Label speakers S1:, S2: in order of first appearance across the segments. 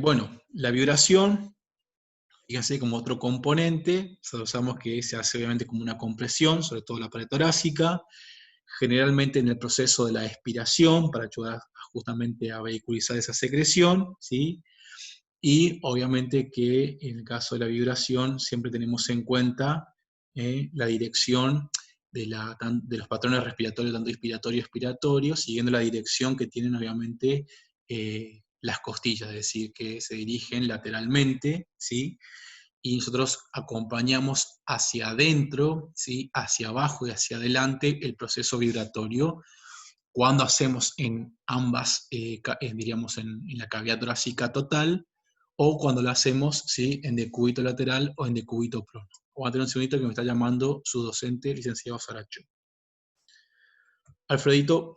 S1: Bueno, la vibración, fíjense como otro componente, sabemos que se hace obviamente como una compresión, sobre todo la pared torácica, generalmente en el proceso de la expiración, para ayudar justamente a vehiculizar esa secreción, ¿sí? Y obviamente que en el caso de la vibración siempre tenemos en cuenta la dirección de los patrones respiratorios, tanto inspiratorio y expiratorio, siguiendo la dirección que tienen obviamente las costillas, es decir, que se dirigen lateralmente, ¿sí? Y nosotros acompañamos hacia adentro, ¿sí? Hacia abajo y hacia adelante el proceso vibratorio cuando hacemos en ambas, diríamos en la cavidad torácica total, o cuando lo hacemos, ¿sí? En decúbito lateral o en decúbito prono. Vamos a tener un segundito que me está llamando su docente, licenciado Saracho. Alfredito.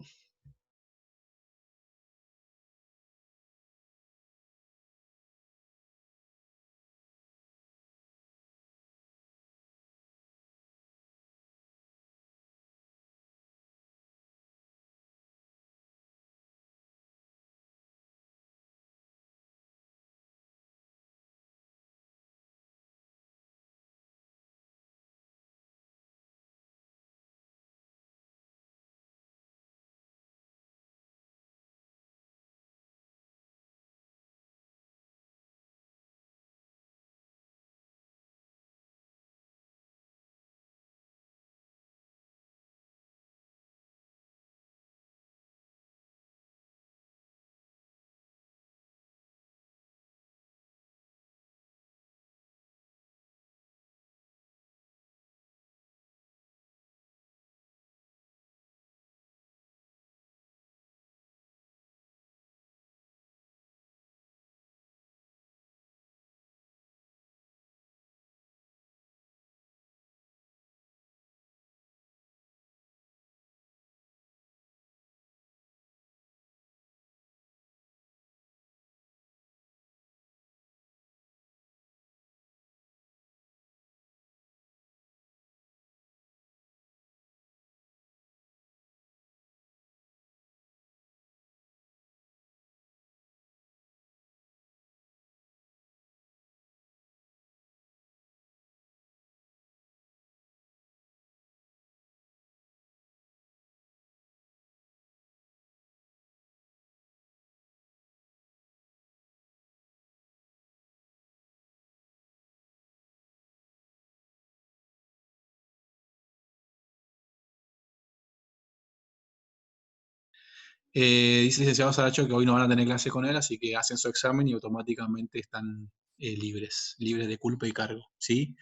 S1: Dice el licenciado Saracho que hoy no van a tener clase con él, así que hacen su examen y automáticamente están libres de culpa y cargo, ¿sí?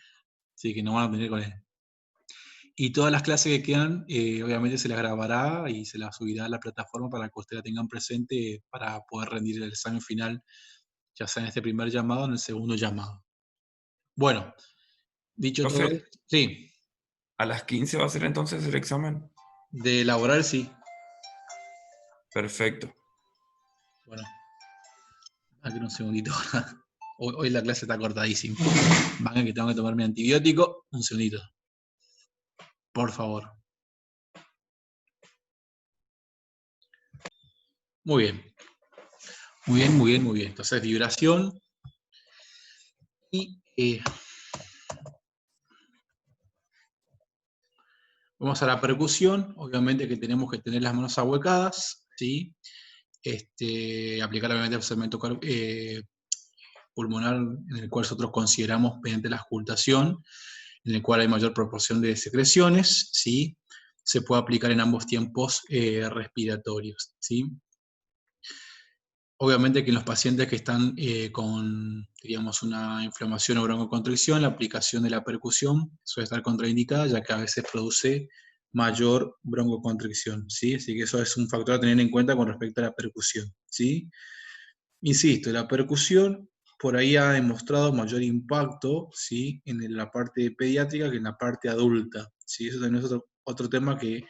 S1: Así que no van a tener con él. Y todas las clases que quedan, obviamente se las grabará y se las subirá a la plataforma para que ustedes la tengan presente para poder rendir el examen final, ya sea en este primer llamado o en el segundo llamado. Bueno, dicho todo
S2: Profe,
S1: esto, sí,
S2: ¿a las 15 va a ser entonces el examen?
S1: de elaborar sí.
S2: Perfecto.
S1: Bueno, aquí un segundito. Hoy la clase está cortadísima. Van a que tengo que tomar mi antibiótico. Un segundito. Por favor. Muy bien. Muy bien, muy bien, muy bien. Entonces, vibración. Y vamos a la percusión. Obviamente que tenemos que tener las manos ahuecadas, ¿sí? Aplicar obviamente el segmento pulmonar, en el cual nosotros consideramos mediante la auscultación, en el cual hay mayor proporción de secreciones, ¿sí? Se puede aplicar en ambos tiempos respiratorios, ¿sí? Obviamente que en los pacientes que están con, digamos, una inflamación o broncoconstricción, la aplicación de la percusión suele estar contraindicada, ya que a veces produce mayor broncoconstricción, ¿sí? Así que eso es un factor a tener en cuenta con respecto a la percusión, ¿sí? Insisto, la percusión por ahí ha demostrado mayor impacto, ¿sí? En la parte pediátrica que en la parte adulta, ¿sí? Eso también es otro tema que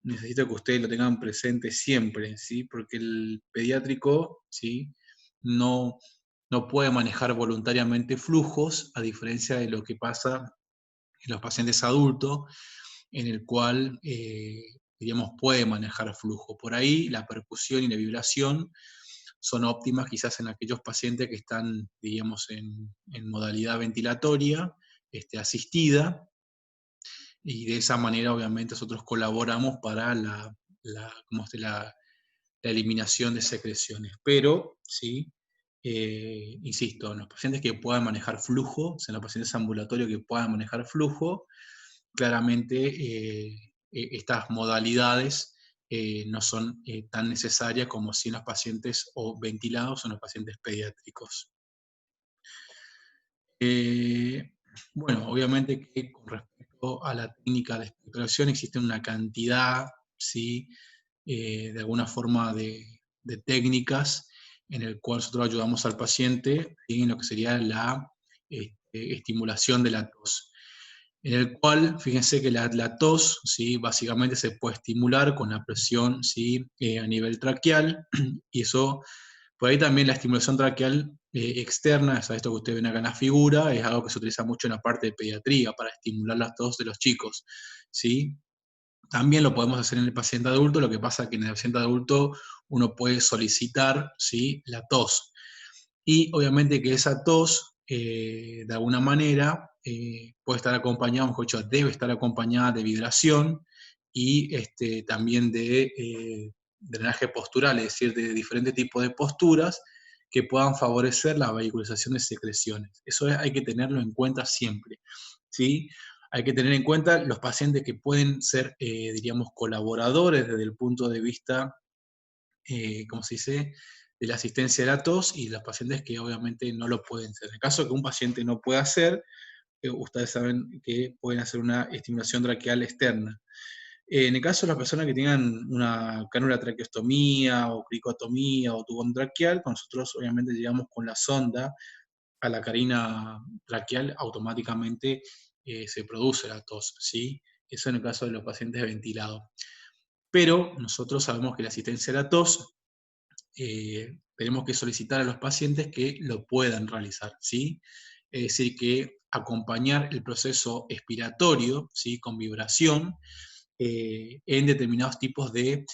S1: necesito que ustedes lo tengan presente siempre, ¿sí? Porque el pediátrico, ¿sí? No, no puede manejar voluntariamente flujos, a diferencia de lo que pasa en los pacientes adultos, en el cual, digamos, puede manejar flujo. Por ahí la percusión y la vibración son óptimas quizás en aquellos pacientes que están, diríamos, en modalidad ventilatoria, asistida, y de esa manera obviamente nosotros colaboramos para la eliminación de secreciones. Pero, ¿sí? Insisto, en los pacientes que puedan manejar flujo, o sea, en los pacientes ambulatorios que puedan manejar flujo, claramente estas modalidades no son tan necesarias como si en los pacientes o ventilados o en los pacientes pediátricos. Bueno, obviamente que con respecto a la técnica de expectoración existe una cantidad, ¿sí? De alguna forma de técnicas en el cual nosotros ayudamos al paciente en lo que sería la estimulación de la tos. En el cual, fíjense que la tos, ¿sí? Básicamente se puede estimular con la presión, ¿sí? A nivel traqueal, y eso, por ahí también la estimulación traqueal externa, es esto que ustedes ven acá en la figura, es algo que se utiliza mucho en la parte de pediatría para estimular la tos de los chicos, ¿sí? También lo podemos hacer en el paciente adulto, lo que pasa es que en el paciente adulto uno puede solicitar, ¿sí? La tos. Y obviamente que esa tos, de alguna manera, puede estar acompañada, mejor dicho, debe estar acompañada de vibración y también de drenaje postural, es decir, de diferentes tipos de posturas que puedan favorecer la vehiculización de secreciones. Eso hay que tenerlo en cuenta siempre, ¿sí? Hay que tener en cuenta los pacientes que pueden ser, diríamos, colaboradores desde el punto de vista, ¿cómo se dice?, de la asistencia de la tos, y los pacientes que obviamente no lo pueden ser. En el caso de que un paciente no pueda hacer, ustedes saben que pueden hacer una estimulación traqueal externa. En el caso de las personas que tengan una cánula traqueostomía o cricotomía o tubón traqueal, nosotros obviamente llegamos con la sonda a la carina traqueal, automáticamente se produce la tos, ¿sí? Eso en el caso de los pacientes ventilados. Pero nosotros sabemos que la asistencia a la tos tenemos que solicitar a los pacientes que lo puedan realizar, ¿sí? Es decir, que acompañar el proceso expiratorio, ¿sí? Con vibración, en determinados tipos de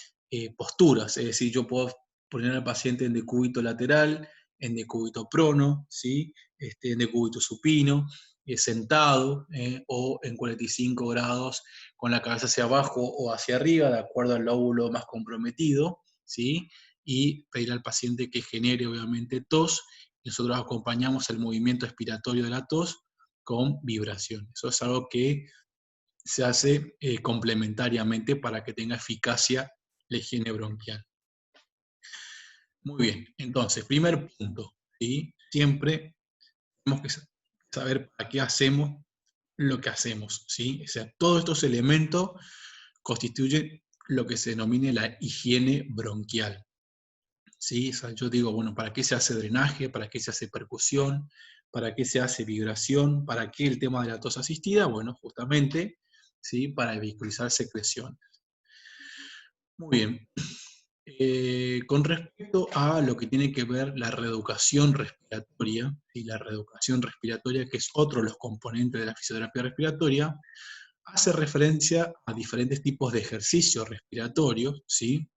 S1: posturas. Es decir, yo puedo poner al paciente en decúbito lateral, en decúbito prono, ¿sí? En decúbito supino, sentado, o en 45 grados con la cabeza hacia abajo o hacia arriba, de acuerdo al lóbulo más comprometido, ¿sí? Y pedir al paciente que genere obviamente tos. Nosotros acompañamos el movimiento expiratorio de la tos con vibración. Eso es algo que se hace complementariamente para que tenga eficacia la higiene bronquial. Muy bien, entonces, primer punto, ¿sí? Siempre tenemos que saber para qué hacemos lo que hacemos, ¿sí? O sea, todos estos elementos constituyen lo que se denomina la higiene bronquial, ¿sí? O sea, yo digo, bueno, ¿para qué se hace drenaje? ¿Para qué se hace percusión? ¿Para qué se hace vibración? ¿Para qué el tema de la tos asistida? Bueno, justamente, ¿sí? Para vehiculizar secreción. Muy bien. Con respecto a lo que tiene que ver la reeducación respiratoria, y la reeducación respiratoria, que es otro de los componentes de la fisioterapia respiratoria, hace referencia a diferentes tipos de ejercicios respiratorios, ¿sí?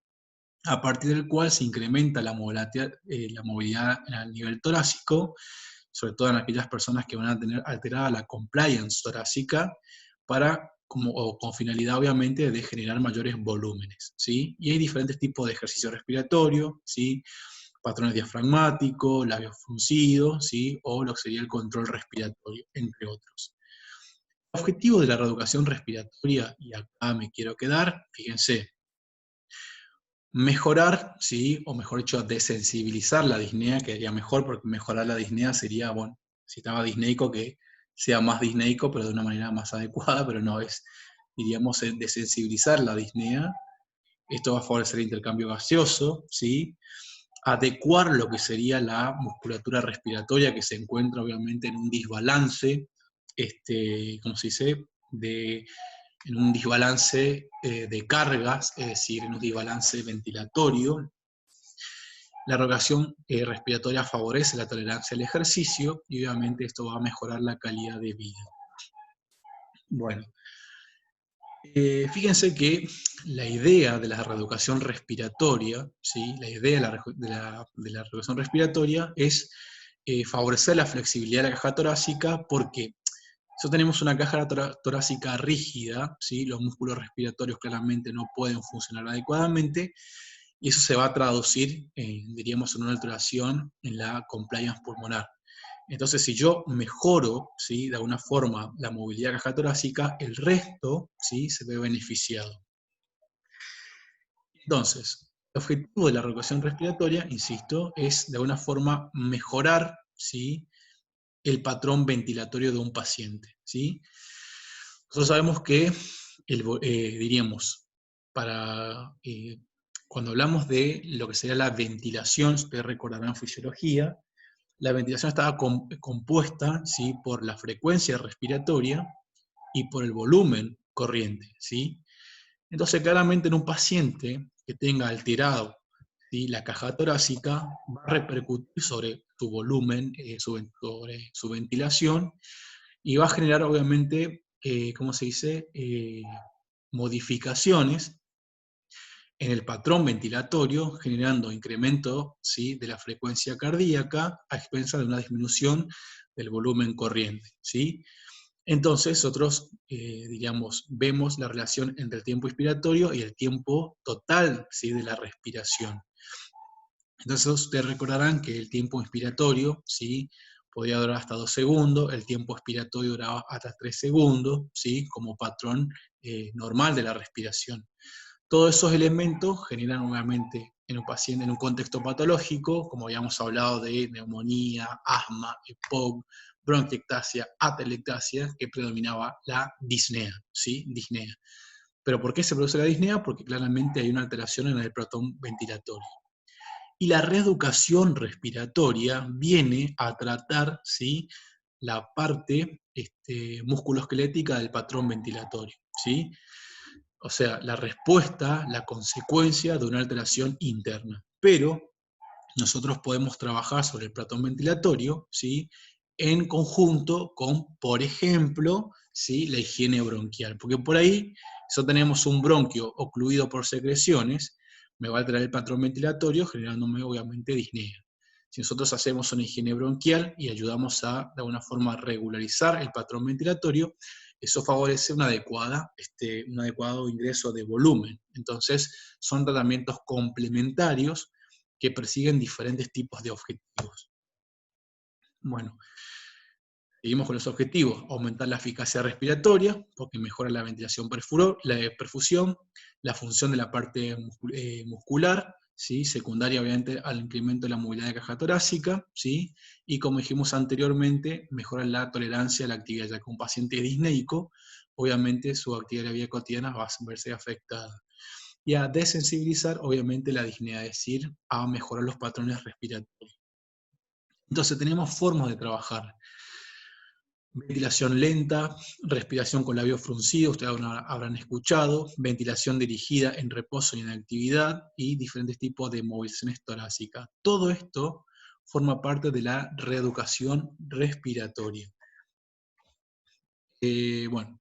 S1: A partir del cual se incrementa la movilidad a nivel torácico, sobre todo en aquellas personas que van a tener alterada la compliance torácica, con finalidad obviamente de generar mayores volúmenes, ¿sí? Y hay diferentes tipos de ejercicio respiratorio, ¿sí? Patrones diafragmáticos, labios fruncidos, ¿sí? O lo que sería el control respiratorio, entre otros. El objetivo de la reeducación respiratoria, y acá me quiero quedar, fíjense, mejorar, ¿sí? O mejor dicho, desensibilizar la disnea, que sería mejor, porque mejorar la disnea sería, bueno, si estaba disneico, que sea más disneico, pero de una manera más adecuada, pero no es, diríamos, desensibilizar la disnea. Esto va a favorecer el intercambio gaseoso, ¿sí? Adecuar lo que sería la musculatura respiratoria, que se encuentra obviamente en un desbalance, ¿cómo se dice?, en un desbalance de cargas, es decir, en un desbalance ventilatorio. La erogación respiratoria favorece la tolerancia al ejercicio y obviamente esto va a mejorar la calidad de vida. Bueno, Fíjense que la idea de la reeducación respiratoria, ¿sí? La idea de la reeducación respiratoria es favorecer la flexibilidad de la caja torácica porque nosotros tenemos una caja torácica rígida, ¿sí? Los músculos respiratorios claramente no pueden funcionar adecuadamente, y eso se va a traducir, diríamos, en una alteración en la compliance pulmonar. Entonces, si yo mejoro, ¿sí? De alguna forma la movilidad caja torácica, el resto, ¿sí? Se ve beneficiado. Entonces, el objetivo de la reeducación respiratoria, insisto, es de alguna forma mejorar, ¿sí? El patrón ventilatorio de un paciente, ¿sí? Nosotros sabemos que, diríamos, para, cuando hablamos de lo que sería la ventilación, ustedes recordarán fisiología, la ventilación estaba compuesta, ¿sí? Por la frecuencia respiratoria y por el volumen corriente, ¿sí? Entonces, claramente en un paciente que tenga alterado, ¿sí? La caja torácica, va a repercutir sobre su volumen, sobre su ventilación, y va a generar, obviamente, ¿cómo se dice? Modificaciones en el patrón ventilatorio, generando incremento, ¿sí? De la frecuencia cardíaca a expensas de una disminución del volumen corriente, ¿sí? Entonces, nosotros, diríamos, vemos la relación entre el tiempo inspiratorio y el tiempo total, ¿sí? De la respiración. Entonces, ustedes recordarán que el tiempo inspiratorio, ¿sí? Podía durar hasta 2 segundos, el tiempo expiratorio duraba hasta 3 segundos, ¿sí? Como patrón normal de la respiración. Todos esos elementos generan obviamente en un paciente, en un contexto patológico, como habíamos hablado de neumonía, asma, EPOC, bronquiectasia, atelectasia, que predominaba la disnea, ¿sí? Disnea. ¿Pero por qué se produce la disnea? Porque claramente hay una alteración en el patrón ventilatorio. Y la reeducación respiratoria viene a tratar, ¿sí? La parte musculoesquelética del patrón ventilatorio, ¿sí? O sea, la respuesta, la consecuencia de una alteración interna. Pero nosotros podemos trabajar sobre el patrón ventilatorio, ¿sí? En conjunto con, por ejemplo, ¿sí? La higiene bronquial. Porque por ahí, si tenemos un bronquio ocluido por secreciones, me va a alterar el patrón ventilatorio, generándome obviamente disnea. Si nosotros hacemos una higiene bronquial y ayudamos a, de alguna forma, regularizar el patrón ventilatorio, eso favorece un adecuado ingreso de volumen. Entonces, son tratamientos complementarios que persiguen diferentes tipos de objetivos. Bueno, seguimos con los objetivos: aumentar la eficacia respiratoria, porque mejora la ventilación la perfusión, la función de la parte muscular, ¿sí? Secundaria obviamente al incremento de la movilidad de caja torácica, ¿sí? Y como dijimos anteriormente, mejora la tolerancia a la actividad, ya que un paciente disneico, obviamente su actividad de la vida cotidiana va a verse afectada. Y a desensibilizar obviamente la disnea, es decir, a mejorar los patrones respiratorios. Entonces tenemos formas de trabajar: ventilación lenta, respiración con labios fruncidos, ustedes habrán escuchado, ventilación dirigida en reposo y en actividad, y diferentes tipos de movilizaciones torácicas. Todo esto forma parte de la reeducación respiratoria. Bueno,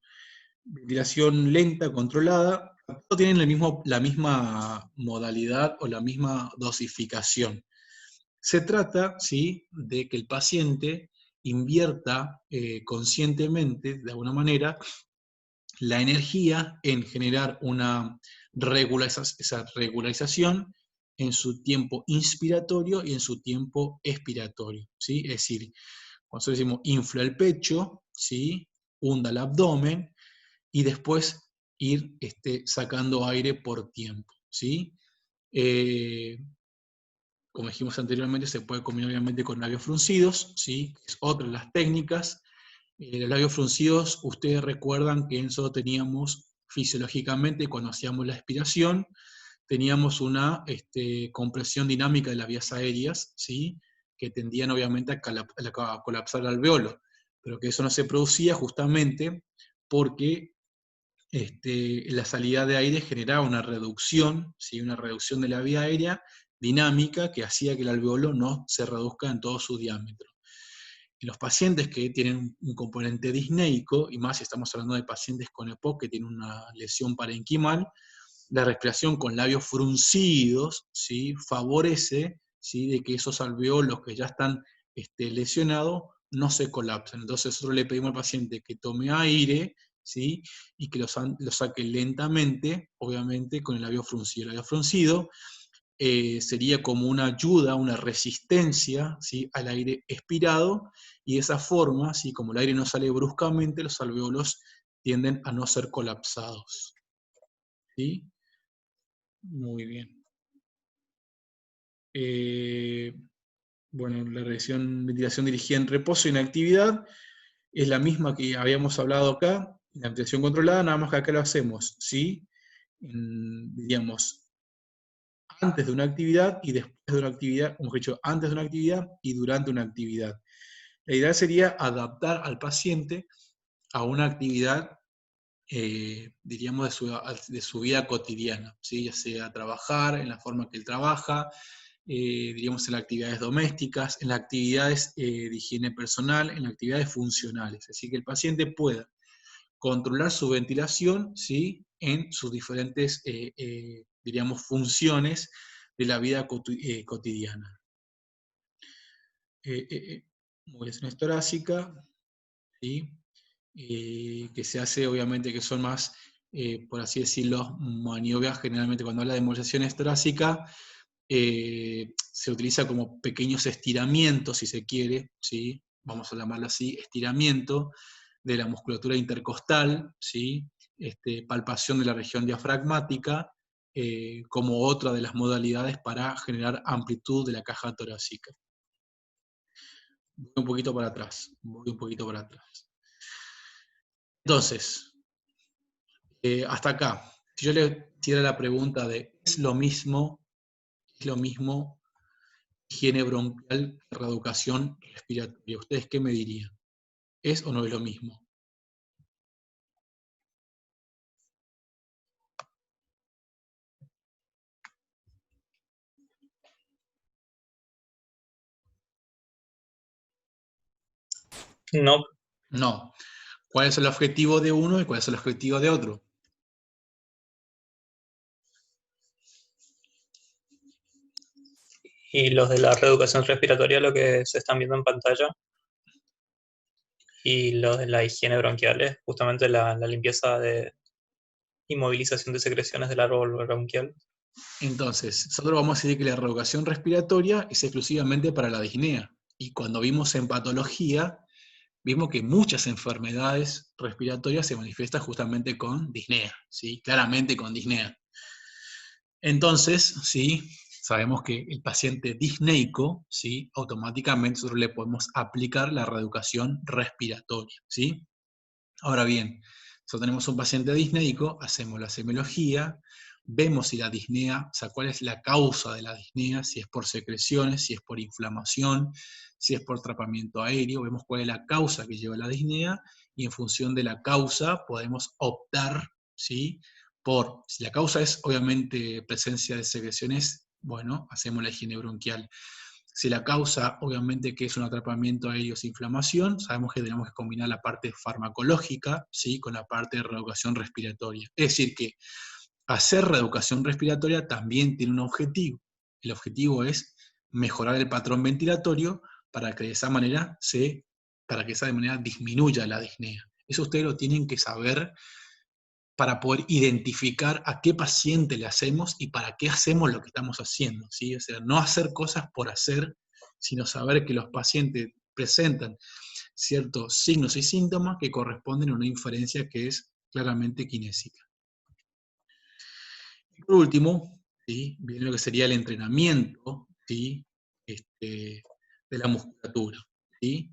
S1: ventilación lenta, controlada, todos tienen la misma modalidad o la misma dosificación. Se trata, ¿sí?, de que el paciente invierta conscientemente, de alguna manera, la energía en generar esa regularización en su tiempo inspiratorio y en su tiempo expiratorio, ¿sí? Es decir, cuando nosotros decimos infla el pecho, ¿sí? Hunda el abdomen, y después ir sacando aire por tiempo, ¿sí? Como dijimos anteriormente, se puede combinar obviamente con labios fruncidos, ¿sí? Es otra de las técnicas. Los labios fruncidos, ustedes recuerdan que nosotros teníamos fisiológicamente, cuando hacíamos la expiración, teníamos una compresión dinámica de las vías aéreas, ¿sí? Que tendían obviamente a colapsar el alveolo, pero que eso no se producía justamente porque la salida de aire generaba una reducción, ¿sí? Una reducción de la vía aérea dinámica que hacía que el alveolo no se reduzca en todo su diámetro. En los pacientes que tienen un componente disneico, y más si estamos hablando de pacientes con EPOC que tienen una lesión parenquimal, la respiración con labios fruncidos, ¿sí?, favorece, ¿sí?, de que esos alveolos que ya están lesionados no se colapsen. Entonces nosotros le pedimos al paciente que tome aire, ¿sí?, y que lo saque lentamente, obviamente con el labio fruncido. El labio fruncido sería como una ayuda, una resistencia, ¿sí?, al aire expirado, y de esa forma, ¿sí?, como el aire no sale bruscamente, los alveolos tienden a no ser colapsados. ¿Sí? Muy bien. Bueno, la ventilación dirigida en reposo y en actividad es la misma que habíamos hablado acá, la ventilación controlada, nada más que acá lo hacemos, ¿sí? Digamos, antes de una actividad y después de una actividad, como he dicho, antes de una actividad y durante una actividad. La idea sería adaptar al paciente a una actividad, diríamos, de su vida cotidiana, ¿sí? Ya sea trabajar, en la forma que él trabaja, diríamos, en las actividades domésticas, en las actividades de higiene personal, en las actividades funcionales. Así que el paciente pueda controlar su ventilación, ¿sí?, en sus diferentes, diríamos, funciones de la vida cotidiana. Movilizaciones torácicas, ¿sí?, que se hace, obviamente, que son más, por así decirlo, maniobras. Generalmente cuando habla de movilizaciones torácicas, se utiliza como pequeños estiramientos, si se quiere, ¿sí?, vamos a llamarlo así, estiramiento de la musculatura intercostal, ¿sí?, palpación de la región diafragmática, como otra de las modalidades para generar amplitud de la caja torácica. Voy un poquito para atrás, Entonces, hasta acá, si yo le hiciera la pregunta de ¿es lo mismo higiene bronquial que reeducación respiratoria? ¿Ustedes qué me dirían? ¿Es o no es lo mismo?
S3: No.
S1: No. ¿Cuál es el objetivo de uno y cuál es el objetivo de otro?
S3: Y los de la reeducación respiratoria, lo que se están viendo en pantalla. Y los de la higiene bronquial es justamente la limpieza de inmovilización de secreciones del árbol bronquial.
S1: Entonces, nosotros vamos a decir que la reeducación respiratoria es exclusivamente para la disnea. Y cuando vimos en patología, vimos que muchas enfermedades respiratorias se manifiestan justamente con disnea, ¿sí? Claramente con disnea. Entonces, ¿sí?, sabemos que el paciente disneico, ¿sí?, automáticamente nosotros le podemos aplicar la reeducación respiratoria, ¿sí? Ahora bien, si tenemos un paciente disneico, hacemos la semiología, vemos si la disnea, o sea, cuál es la causa de la disnea, si es por secreciones, si es por inflamación, si es por atrapamiento aéreo, vemos cuál es la causa que lleva a la disnea, y en función de la causa podemos optar, ¿sí?, si la causa es obviamente presencia de secreciones, bueno, hacemos la higiene bronquial. Si la causa, obviamente, que es un atrapamiento aéreo es inflamación, sabemos que tenemos que combinar la parte farmacológica, ¿sí?, con la parte de reeducación respiratoria. Es decir, que hacer reeducación respiratoria también tiene un objetivo. El objetivo es mejorar el patrón ventilatorio para que de esa manera disminuya la disnea. Eso ustedes lo tienen que saber para poder identificar a qué paciente le hacemos y para qué hacemos lo que estamos haciendo, ¿sí? O sea, no hacer cosas por hacer, sino saber que los pacientes presentan ciertos signos y síntomas que corresponden a una inferencia que es claramente kinésica. Y por último, ¿sí?, viene lo que sería el entrenamiento, ¿sí?, de la musculatura, ¿sí?,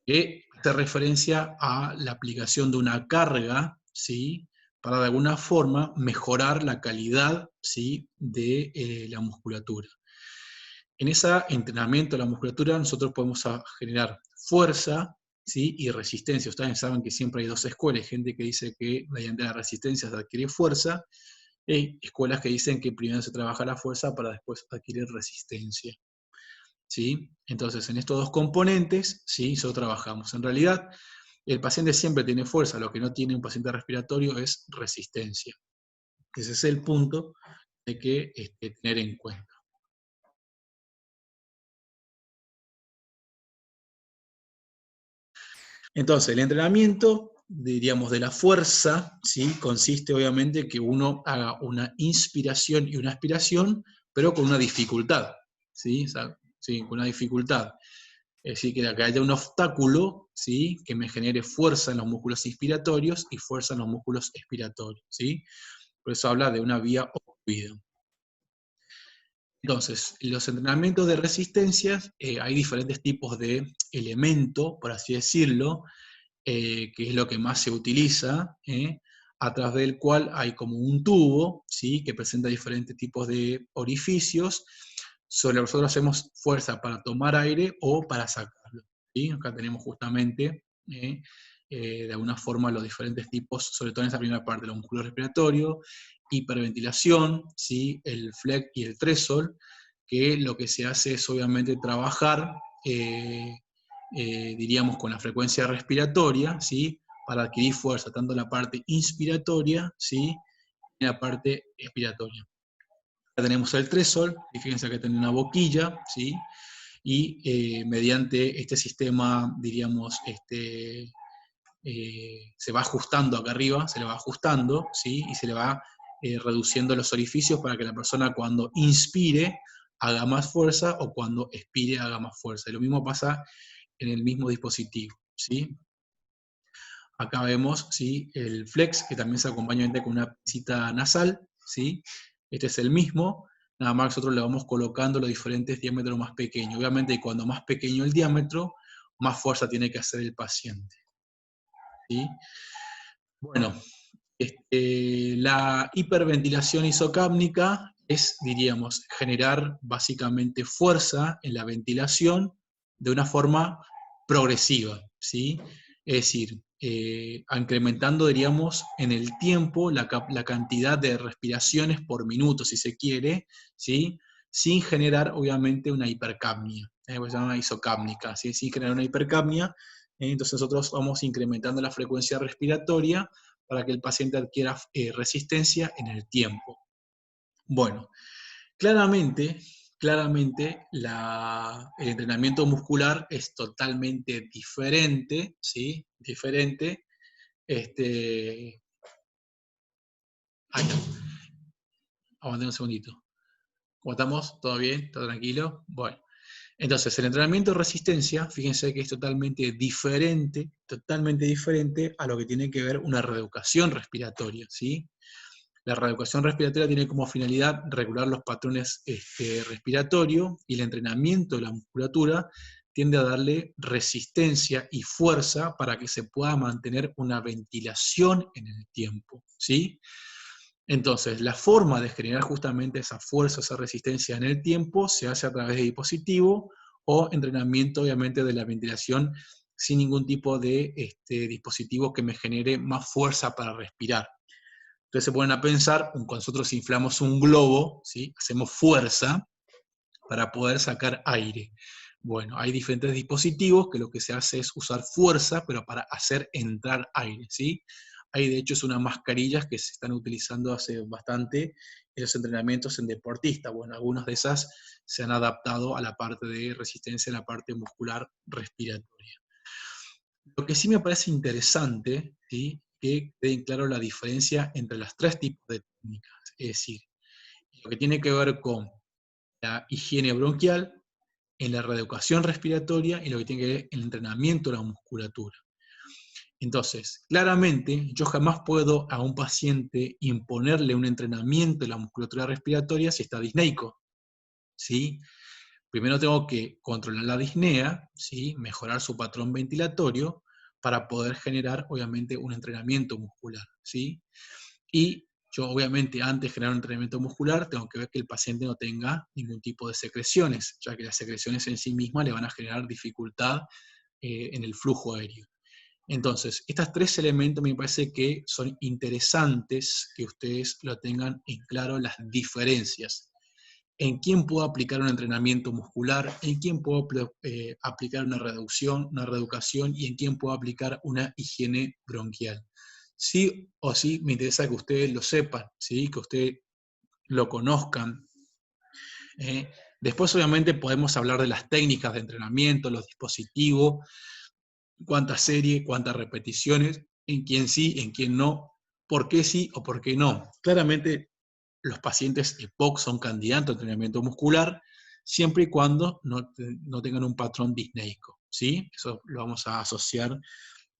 S1: que hace referencia a la aplicación de una carga, ¿sí?, para de alguna forma mejorar la calidad, ¿sí?, de la musculatura. En ese entrenamiento de la musculatura nosotros podemos generar fuerza, ¿sí?, y resistencia. Ustedes saben que siempre hay dos escuelas, gente que dice que mediante la resistencia se adquiere fuerza, y escuelas que dicen que primero se trabaja la fuerza para después adquirir resistencia. ¿sí? Entonces, en estos dos componentes, ¿sí? Nosotros trabajamos. En realidad, el paciente siempre tiene fuerza, lo que no tiene un paciente respiratorio es resistencia. Ese es el punto que hay que tener en cuenta. Entonces, el entrenamiento, diríamos, de la fuerza, ¿sí? Consiste obviamente que uno haga una inspiración y una expiración, pero con una dificultad, ¿sí? O sea, sí, con una dificultad. Es decir, que haya un obstáculo, ¿sí? Que me genere fuerza en los músculos inspiratorios y fuerza en los músculos expiratorios, ¿sí? Por eso habla de una vía obstruida. Entonces, los entrenamientos de resistencias, hay diferentes tipos de elementos, por así decirlo, que es lo que más se utiliza, a través del cual hay como un tubo, ¿sí? Que presenta diferentes tipos de orificios, sobre los que nosotros hacemos fuerza para tomar aire o para sacarlo, ¿sí? Acá tenemos justamente, de alguna forma, los diferentes tipos, sobre todo en esa primera parte, los músculos respiratorios, hiperventilación, ¿sí? El flex y el tresol, que lo que se hace es obviamente trabajar, diríamos, con la frecuencia respiratoria, ¿sí? Para adquirir fuerza, tanto en la parte inspiratoria, ¿sí? Y en la parte expiratoria. Acá tenemos el tresol, y fíjense que tiene una boquilla, ¿sí? Y mediante este sistema, diríamos, se va ajustando acá arriba, se le va ajustando, ¿sí? Y se le va reduciendo los orificios para que la persona cuando inspire haga más fuerza o cuando expire haga más fuerza. Y lo mismo pasa en el mismo dispositivo, ¿sí? Acá vemos, ¿sí? El flex, que también se acompaña con una pincita nasal, ¿sí? Este es el mismo, nada más nosotros le vamos colocando los diferentes diámetros más pequeños. Obviamente, cuando más pequeño el diámetro, más fuerza tiene que hacer el paciente, ¿sí? Bueno, la hiperventilación isocápnica es, diríamos, generar básicamente fuerza en la ventilación de una forma progresiva, ¿sí? Es decir, incrementando, diríamos, en el tiempo la cantidad de respiraciones por minuto, si se quiere, ¿sí? Sin generar, obviamente, una hipercapnia, se llama una isocápnica, ¿sí? Sin generar una hipercapnia, entonces nosotros vamos incrementando la frecuencia respiratoria para que el paciente adquiera resistencia en el tiempo. Bueno, claramente el entrenamiento muscular es totalmente diferente, ¿sí? Diferente. Ahí está. Aguantemos un segundito. ¿Cómo estamos? ¿Todo bien? ¿Todo tranquilo? Bueno. Entonces, el entrenamiento de resistencia, fíjense que es totalmente diferente a lo que tiene que ver una reeducación respiratoria, ¿sí? La reeducación respiratoria tiene como finalidad regular los patrones respiratorios, y el entrenamiento de la musculatura tiende a darle resistencia y fuerza para que se pueda mantener una ventilación en el tiempo, ¿sí? Entonces, la forma de generar justamente esa fuerza, esa resistencia en el tiempo, se hace a través de dispositivo o entrenamiento, obviamente, de la ventilación sin ningún tipo de dispositivo que me genere más fuerza para respirar. Entonces se ponen a pensar, cuando nosotros inflamos un globo, ¿sí? Hacemos fuerza para poder sacar aire. Bueno, hay diferentes dispositivos que lo que se hace es usar fuerza, pero para hacer entrar aire, ¿sí? Hay de hecho unas mascarillas que se están utilizando hace bastante en los entrenamientos en deportistas. Bueno, algunas de esas se han adaptado a la parte de resistencia, en la parte muscular respiratoria. Lo que sí me parece interesante, ¿sí? Que quede claro la diferencia entre las tres tipos de técnicas. Es decir, lo que tiene que ver con la higiene bronquial, en la reeducación respiratoria y lo que tiene que ver en el entrenamiento de la musculatura. Entonces, claramente, yo jamás puedo a un paciente imponerle un entrenamiento de la musculatura respiratoria si está disneico, ¿sí? Primero tengo que controlar la disnea, ¿sí? Mejorar su patrón ventilatorio para poder generar, obviamente, un entrenamiento muscular, ¿sí? Y yo, obviamente, antes de generar un entrenamiento muscular, tengo que ver que el paciente no tenga ningún tipo de secreciones, ya que las secreciones en sí mismas le van a generar dificultad en el flujo aéreo. Entonces, estos tres elementos me parece que son interesantes que ustedes lo tengan en claro, las diferencias. en quién puedo aplicar un entrenamiento muscular, en quién puedo aplicar una reducción, una reeducación, y en quién puedo aplicar una higiene bronquial. Sí o sí me interesa que ustedes lo sepan, ¿sí? Que ustedes lo conozcan. Después, obviamente, podemos hablar de las técnicas de entrenamiento, los dispositivos, cuántas series, cuántas repeticiones, en quién sí, en quién no, por qué sí o por qué no. Claramente, los pacientes EPOC son candidatos a entrenamiento muscular, siempre y cuando no tengan un patrón disneico, ¿sí? Eso lo vamos a asociar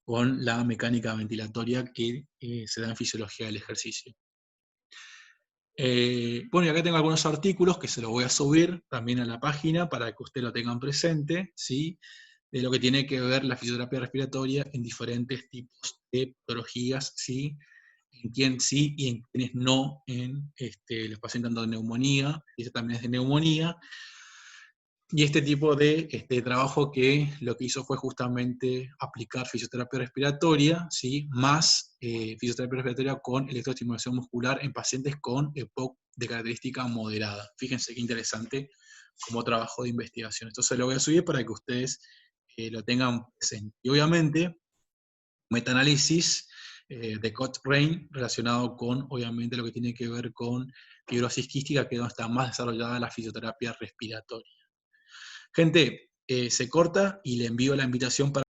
S1: con la mecánica ventilatoria que se da en fisiología del ejercicio. Bueno, y acá tengo algunos artículos que se los voy a subir también a la página para que ustedes lo tengan presente, ¿sí? De lo que tiene que ver la fisioterapia respiratoria en diferentes tipos de patologías, ¿sí? En quién sí y en quiénes no, en los pacientes de neumonía, y eso también es de neumonía. Y este tipo de trabajo que lo que hizo fue justamente aplicar fisioterapia respiratoria, ¿sí? Más fisioterapia respiratoria con electroestimulación muscular en pacientes con EPOC de característica moderada. Fíjense qué interesante como trabajo de investigación. Esto se lo voy a subir para que ustedes lo tengan presente. Y obviamente, metaanálisis de Cochrane relacionado con, obviamente, lo que tiene que ver con fibrosis quística, que es donde está más desarrollada la fisioterapia respiratoria. Gente, se corta y le envío la invitación para